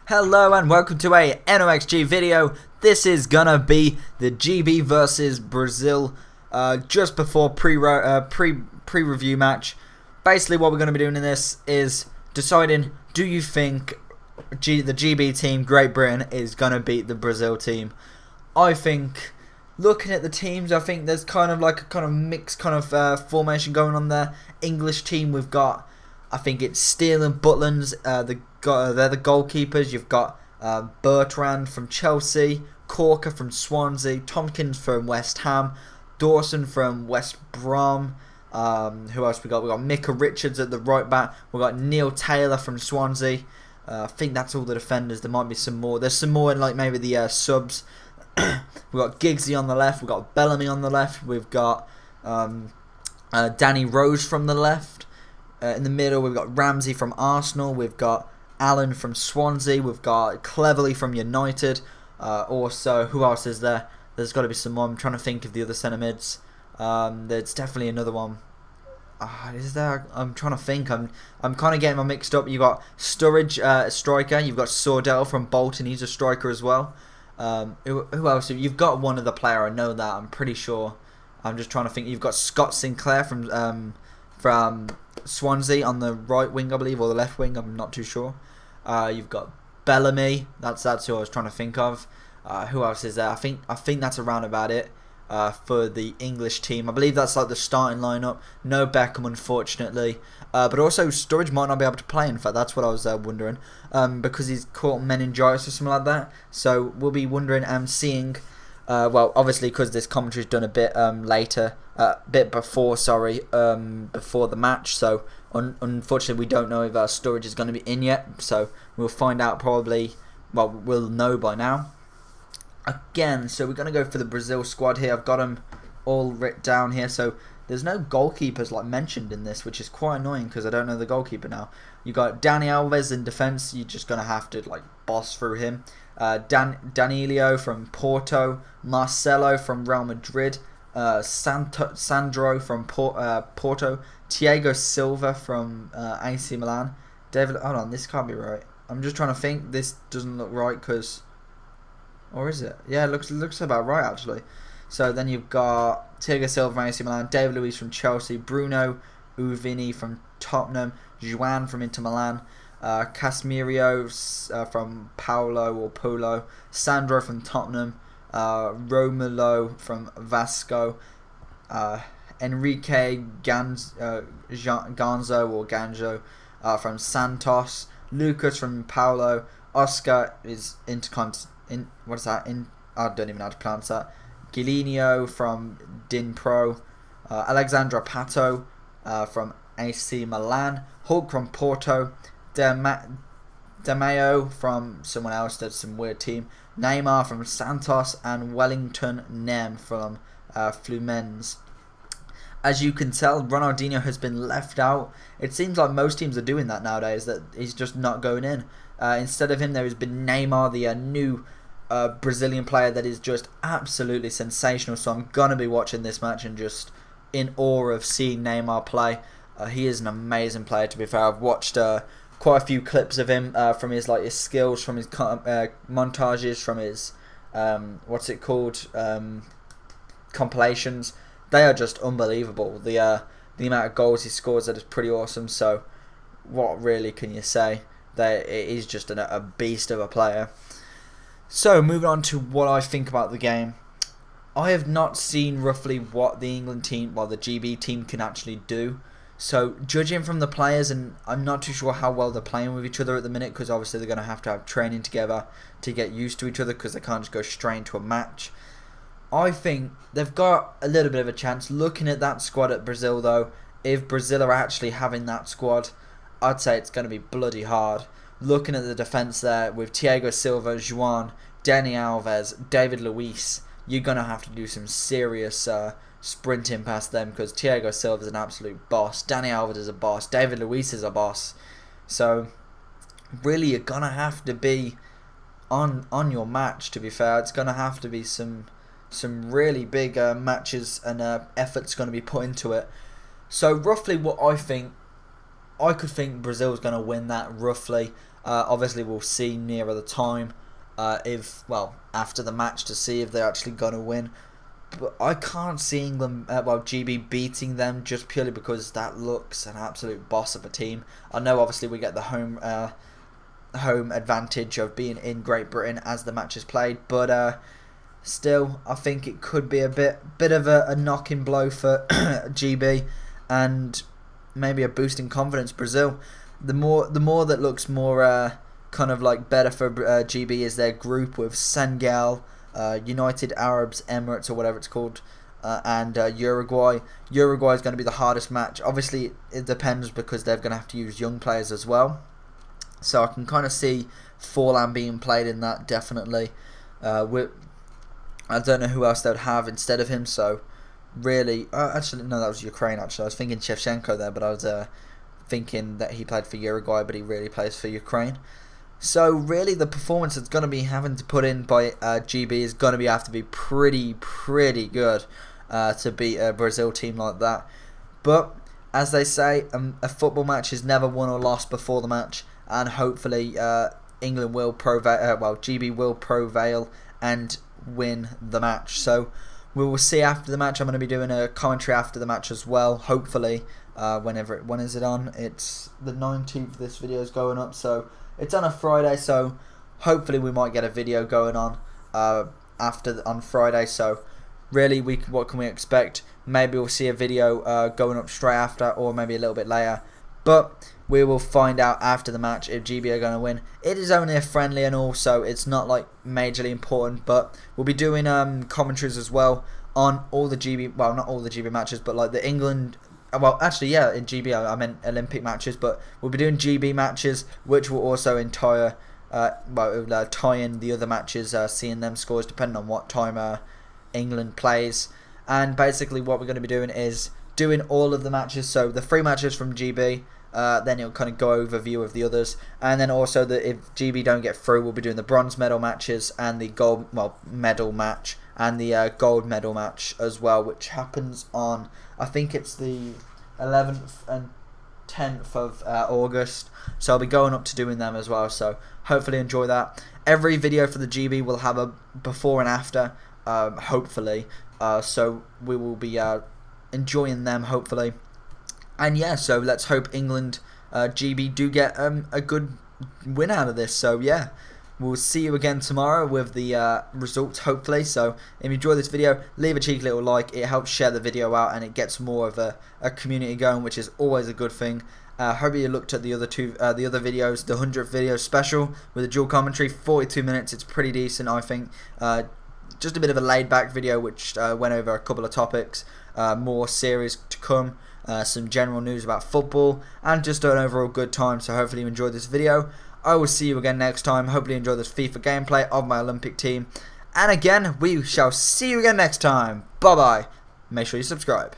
Hello and welcome to a NOXG video. This is gonna be the GB versus Brazil just before pre-review match. Basically what we're gonna be doing in this is deciding, do you think the GB team, Great Britain, is gonna beat the Brazil team? I think, looking at the teams, I think there's kind of like a mixed formation going on there. English team, we've got, I think it's Steele and Butlands, they're the goalkeepers. You've got Bertrand from Chelsea, Corker from Swansea, Tompkins from West Ham, Dawson from West Brom. Who else we got? We got Micah Richards at the right back. We got Neil Taylor from Swansea. I think that's all the defenders. There might be some more. There's some more in like maybe the subs. We've got Giggsy on the left. We've got Bellamy on the left. We've got Danny Rose from the left. In the middle, we've got Ramsey from Arsenal. We've got Allen from Swansea. We've got Cleverley from United. Also, who else is there? There's got to be some more. I'm trying to think of the other centre mids. There's definitely another one. Is there? I'm trying to think. I'm kind of getting my mixed up. You've got Sturridge, striker. You've got Sordell from Bolton. He's a striker as well. Who else? You've got one other player. I know that. I'm pretty sure. I'm just trying to think. You've got Scott Sinclair from Swansea on the right wing, I believe, or the left wing. I'm not too sure. You've got Bellamy. That's who I was trying to think of. Who else is there? I think that's around about it for the English team. I believe that's like the starting lineup. No Beckham, unfortunately. But also Sturridge might not be able to play. In fact, that's what I was wondering. Because he's caught meningitis or something like that. So we'll be wondering and seeing. Well, obviously, because this commentary's done a bit later, before the match. So unfortunately, we don't know if Sturridge is going to be in yet. So we'll find out probably. Well, we'll know by now. Again, so we're going to go for the Brazil squad here. I've got them all written down here. So there's no goalkeepers like mentioned in this, which is quite annoying because I don't know the goalkeeper now. You got Dani Alves in defence. You're just going to have to like boss through him. Danilo from Porto, Marcelo from Real Madrid, Sandro from Porto, Thiago Silva from AC Milan, David. Hold on, this can't be right. I'm just trying to think. This doesn't look right because, or is it? Yeah, it looks about right actually. So then you've got Thiago Silva from AC Milan, David Luiz from Chelsea, Bruno Uvini from Tottenham, Juan from Inter Milan. Casemiro from Polo, Sandro from Tottenham, Romulo from Vasco, Enrique Ganzo from Santos, Lucas from Paulo, Oscar is I don't even know how to pronounce that, Gilinho from Dinpro, Alexandra Pato from AC Milan, Hulk from Porto, Demeo from someone else, that's some weird team, Neymar from Santos, and Wellington Nem from Fluminense. As you can tell, Ronaldinho has been left out. It seems like most teams are doing that nowadays, that he's just not going in. Instead of him, there has been Neymar, the new Brazilian player that is just absolutely sensational. So I'm going to be watching this match and just in awe of seeing Neymar play. He is an amazing player, to be fair. I've watched quite a few clips of him from his skills, from his montages, from his compilations. They are just unbelievable. The amount of goals he scores that is pretty awesome. So what really can you say? It is just a beast of a player. So moving on to what I think about the game. I have not seen roughly what the England team, well, the GB team can actually do. So judging from the players, and I'm not too sure how well they're playing with each other at the minute, because obviously they're going to have training together to get used to each other, because they can't just go straight into a match. I think they've got a little bit of a chance. Looking at that squad at Brazil though, if Brazil are actually having that squad, I'd say it's going to be bloody hard. Looking at the defence there with Thiago Silva, Juan, Dani Alves, David Luiz, you're going to have to do some serious sprinting past them, because Thiago Silva is an absolute boss, Dani Alves is a boss, David Luiz is a boss. So really you're gonna have to be on your match, to be fair. It's gonna have to be some really big matches and efforts going to be put into it. So roughly what I could think Brazil's going to win that roughly. Obviously, we'll see nearer the time after the match to see if they're actually going to win. But I can't see England, GB beating them just purely because that looks an absolute boss of a team. I know obviously we get the home advantage of being in Great Britain as the match is played, but still I think it could be a bit of a knocking blow for GB, and maybe a boost in confidence. Brazil, the more that looks more kind of like better for GB is their group with Senegal, United Arab Emirates or whatever it's called, and Uruguay. Uruguay is going to be the hardest match. Obviously it depends because they're going to have to use young players as well. So I can kind of see Forlan being played in that, definitely. I don't know who else they would have instead of him. So really, actually no, that was Ukraine. Actually, I was thinking Shevchenko there, but I was thinking that he played for Uruguay, but he really plays for Ukraine. So really, the performance that's going to be having to put in by GB is going to have to be pretty good to beat a Brazil team like that. But as they say, a football match is never won or lost before the match, and hopefully England will prevail. GB will prevail and win the match. So we will see after the match. I'm going to be doing a commentary after the match as well. Hopefully, when is it on? It's the 19th. This video is going up, so it's on a Friday. So hopefully we might get a video going on on Friday. So really, what can we expect? Maybe we'll see a video going up straight after, or maybe a little bit later. But we will find out after the match if GB are going to win. It is only a friendly and all, so it's not like majorly important. But we'll be doing commentaries as well on all the GB, well, not all the GB matches, but like the England. Well, actually, yeah, in GB I meant Olympic matches, but we'll be doing GB matches, which will also tie in the other matches, seeing them scores depending on what time England plays. And basically, what we're going to be doing is doing all of the matches. So the 3 matches from GB. Then it'll kind of go overview of the others, and then also if GB don't get through, we'll be doing the bronze medal matches and the gold medal match and the gold medal match as well, which happens on, I think it's the 11th and 10th of August. So I'll be going up to doing them as well. So hopefully enjoy that. Every video for the GB will have a before and after, hopefully. So we will be enjoying them hopefully. And yeah, so let's hope England, GB do get a good win out of this. So yeah, we'll see you again tomorrow with the results hopefully. So if you enjoy this video, leave a cheeky little like. It helps share the video out and it gets more of a community going, which is always a good thing. Hope you looked at the other videos, the 100th video special with the dual commentary, 42 minutes. It's pretty decent, I think. Just a bit of a laid back video which went over a couple of topics, more series to come. Some general news about football, and just an overall good time. So hopefully you enjoyed this video. I will see you again next time. Hopefully you enjoy this FIFA gameplay of my Olympic team. And again, we shall see you again next time. Bye bye. Make sure you subscribe.